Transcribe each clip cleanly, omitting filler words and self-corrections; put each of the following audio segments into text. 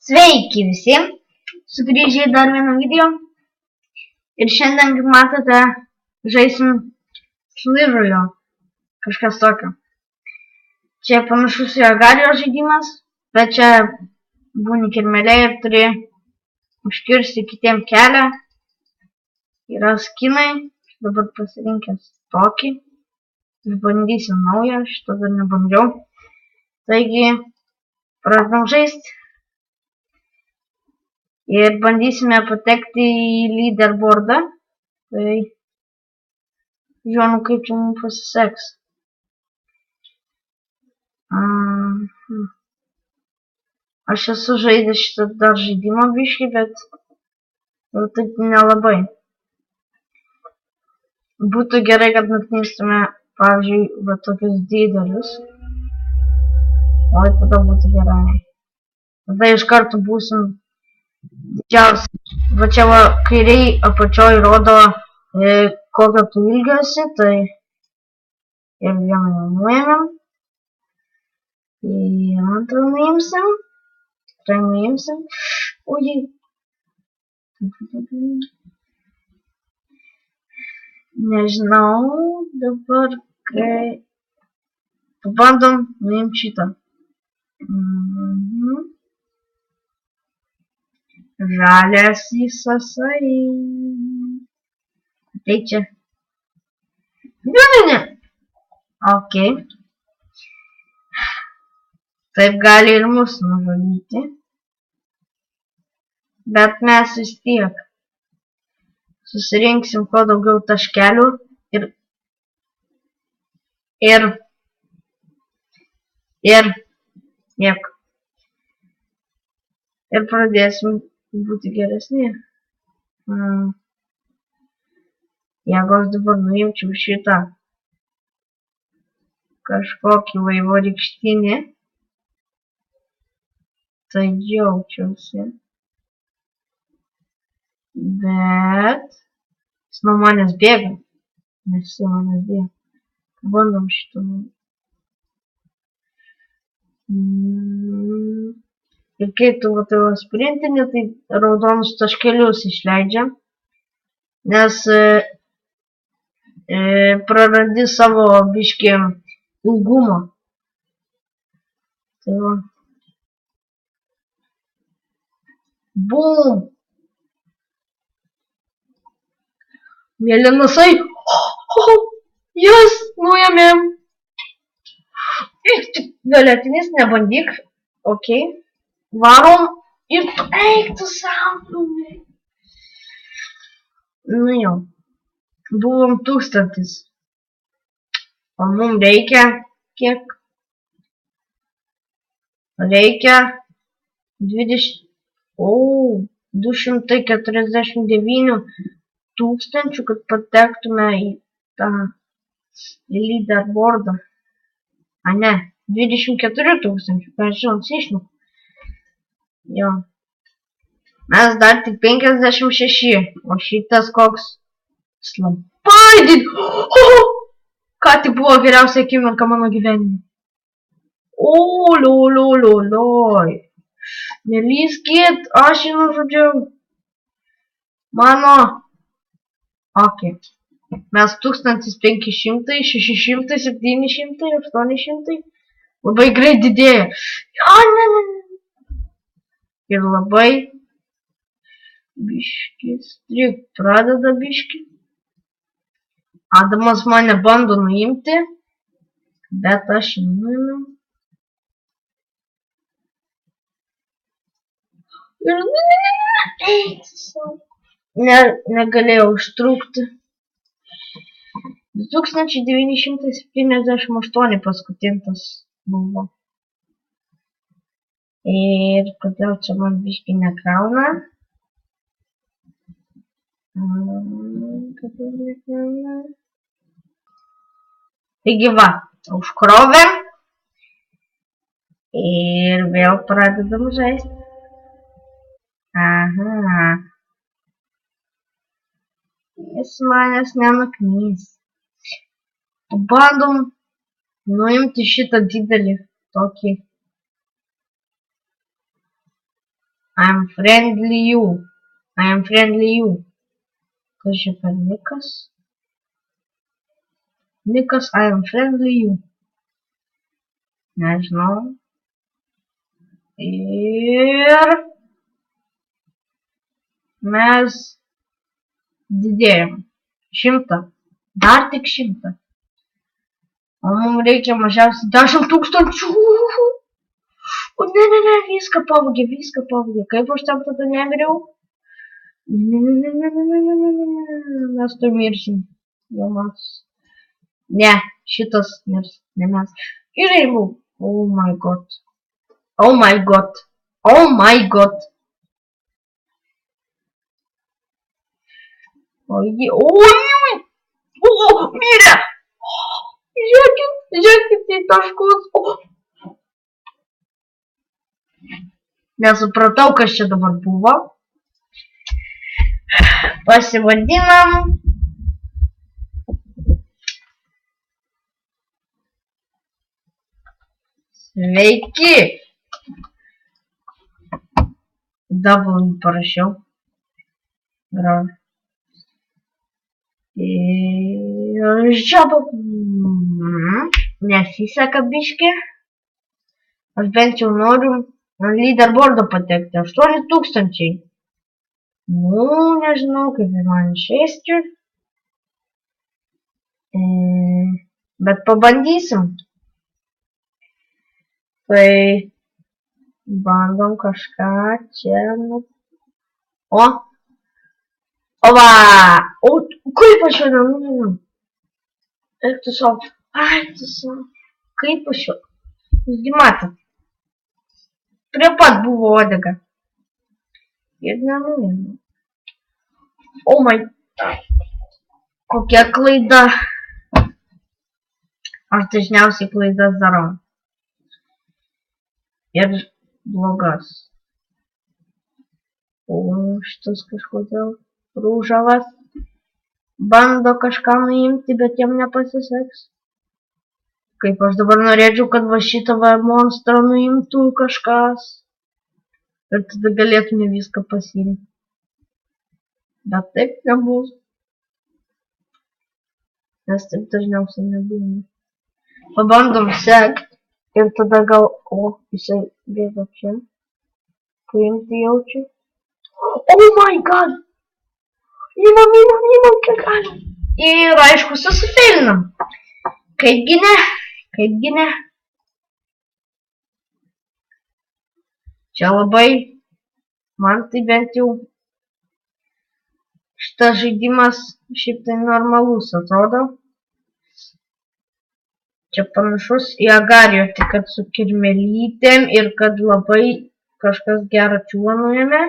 Sveiki visi, sugrįžę į dar vieną video ir šiandien, kaip matote, žaisim Sližulio, kažkas tokio. Čia panašus į Agarijos žaidimas, bet čia būni kirmeliai ir turi užkirsti kitiem kelią. Yra skinai, dabar pasirinkęs tokį, išbandysim naują, šitą dar nebandžiau. Taigi, pradedam žaisti. Ir bandysime patekti į leaderboardą. Tai žiūrėjau, kaip čia mums pasiseks. Aš esu žaidęs šitą dar žaidimą biškį, bet jau taip nelabai. Būtų gerai, kad nuknystume, pavyzdžiui, va tokius didelius. Oi, tada būtų gerai. Tada iš karto būsim didžiausias. Va čia va kairiai apačioj rodo kokio tu ilgiasi, tai ir vieną jau nuėmėm. Ir antrą nuimsim. Tai nuimsim. Ujai. Nežinau, dabar kai pabandom nuimti šitą. Žalias įsasai. Tai čia. Ne. Ok. Taip gali ir mus nužudyti. Bet mes vis tiek susirinksim kuo daugiau taškelių ir nieko. Ir pradėsim būti geresni. Jeigu aš dabar nuimčiau šitą kažkokį vaivorykštinį, tai jaučiausi. Bet jis nuo manęs bėga. Nes jis nuo manęs bėga. Pabandom šitą. Ir kai tu sprintini, tai raudonus taškelius išleidžia, nes prarandi savo biškį ilgumą. Tai va. Bum! Mėlynasai! Jas nuėmėm! Violetinis, nebandyk. Ok. Varom ir eik tu savo. Nu jau. Buvom 1000. O mums reikia kiek? Reikia 20. O, 249 tūkstančių, kad patektume į tą leaderboardą. A ne, 24 tūkstančių, kažkas išnu. Jo. Mes dar tik 56, o šitas koks labai didelis. Ką tik buvo geriausia akimirka mano gyvenime. O, liolioliolioj. Nelyskit, aš jį nužudžiau. Mano. Ok. Mes 1500, 600, 700, 800. Labai greit didėja. Ne. Ir labai biškis strik pradeda biškį. Adamas mane bando nuimti, bet aš jį nuėmiau. Ir negalėjau užtrukti. 2978 paskutinis buvo. Ir kodėl čia man biškį nekrauna? Taigi va, užkrovėm. Ir vėl pradedam žaisti. Aha. Jis manęs nenuknys. Bandom nuimti šitą didelį tokį I'm friendly you. I am friendly you. Kas čia per Nikas? Nikas, I am friendly you. Nežinau. Ir mes didėjom. 100. Dar tik 100. O mums reikia mažiausiai 10 000. O ne, viską pavogė. Kaip aš tam tada negriau? Ne, mes tu mirsim. Jau mes. Ne, šitas mirs, ne mes. Ir jeigu. Oh my god. Oh my god. Oh my god. Oi. O, mirė. Žiūrėkit į taškus. Nesupratau, kas čia dabar buvo. Pasivadinam. Sveiki. Double parašiau. Gražu. Ir žaba. Nesiseka biškį. Aš bent jau noriu ant leaderboardo patekti. 8000. Nu, nežinau, kaip man išeisti. Bet pabandysim. Tai bandom kažką čia. O va! O kaip aš jo nenuėjau? Eik tu savo. Kaip aš jo? Jūsgi matot. Prie pat buvo uodega. Ir nenuėjau. Oh my. Kokia klaida. Aš dažniausiai klaidas darau. Ir blogas. O šitas kažkodėl rūžavas bando kažką nuimti, bet jam nepasiseks. Kaip aš dabar norėčiau, kad va šitą va monstrą nuimtų kažkas. Ir tada galėtume viską pasiimti. Bet taip nebus. Nes taip dažniausiai nebūna. Pabandom sekt. Ir tada gal, jisai bėga čia. Paimti jaučiu. Oh my god! Imam, kiek galim. Ir aišku, susifeilinam. Kaipgi ne. Čia labai, man tai bent jau šitas žaidimas šiaip tai normalus atrodo. Čia panašus į Agario, tik kad su kirmelytėm ir kad labai kažkas gerą čiūvą nuėmė.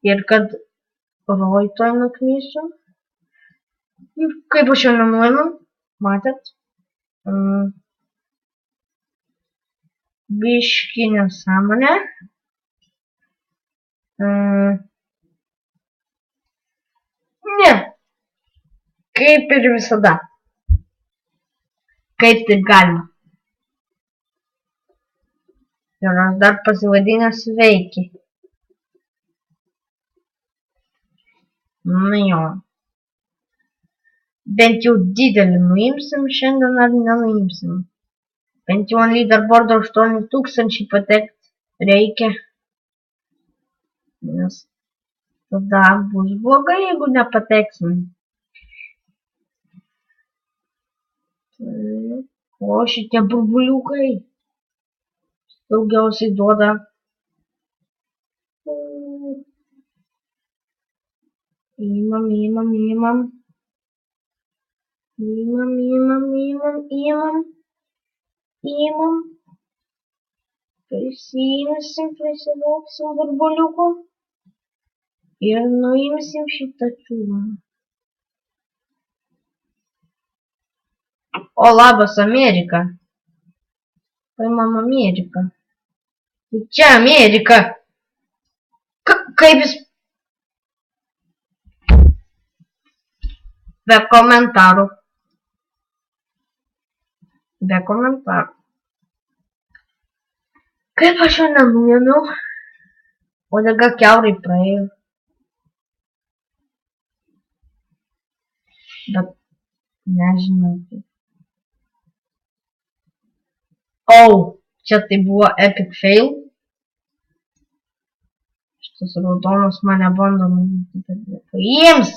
Ir kad roj toj nuknysiu. Ir kaip aš jau nenuėmiau, matėt? Biški nesąmonė. Ne. Kaip ir visada. Kaip taip galima. Ir aš dar pasivadinęs sveiki. Nu jo. Bent jau didelį nuimsim šiandien ar nenuimsim. Bent jau ant leaderboardo 8000 patekt reikia. Nes tada bus blogai, jeigu nepateksim. O šitie burbuliukai daugiausiai duoda. Imam. Prisilopsim burbuliukų ir nuimsim šitą čiūvą. O labas Amerika. Paimam Ameriką. Tai čia Amerika. Kaip jis... Be komentarų. Kaip aš jo nenuėmiau? Uodega kiaurai praėjo. Bet nežinau kaip. Čia tai buvo epic fail. Šitas raudonas mane bando nuimti, bet nepaims.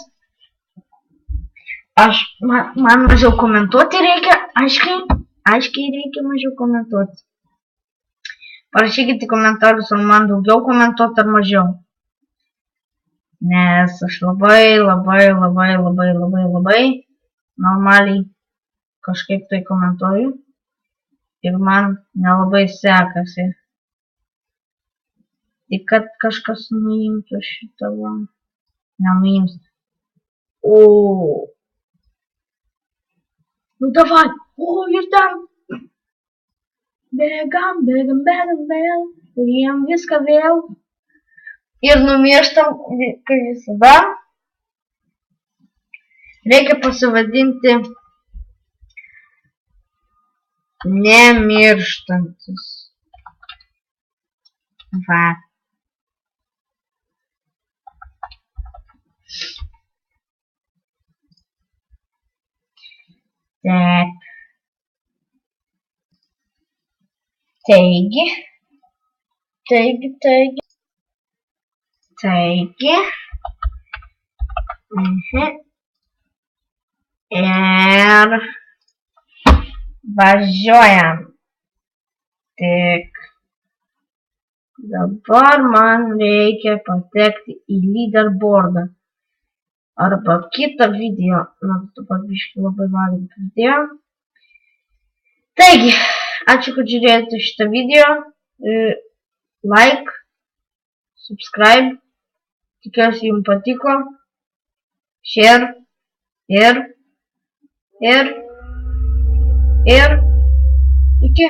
Man mažiau komentuoti reikia, aiškiai reikia mažiau komentuoti. Parašykite komentarus, ar man daugiau komentuoti ar mažiau. Nes aš labai normaliai kažkaip tai komentuoju. Ir man nelabai sekasi. Tik kad kažkas nuimtų šitą va. Nenuims. Nu davai. Ir ten. Bėgam. Turėjom viską vėl. Ir numirštam, kaip visada. Reikia pasivadinti nemirštantis. Va. Taip. Taigi. Ir važiuojam. Tik dabar man reikia patekti į leaderboardą. Arba kitą video. Na, dabar biškį labai valgyti pradėjo. Taigi, ačiū, kad žiūrėjote šitą video. Like, subscribe. Tikiuosi jums patiko. Share. Ir iki.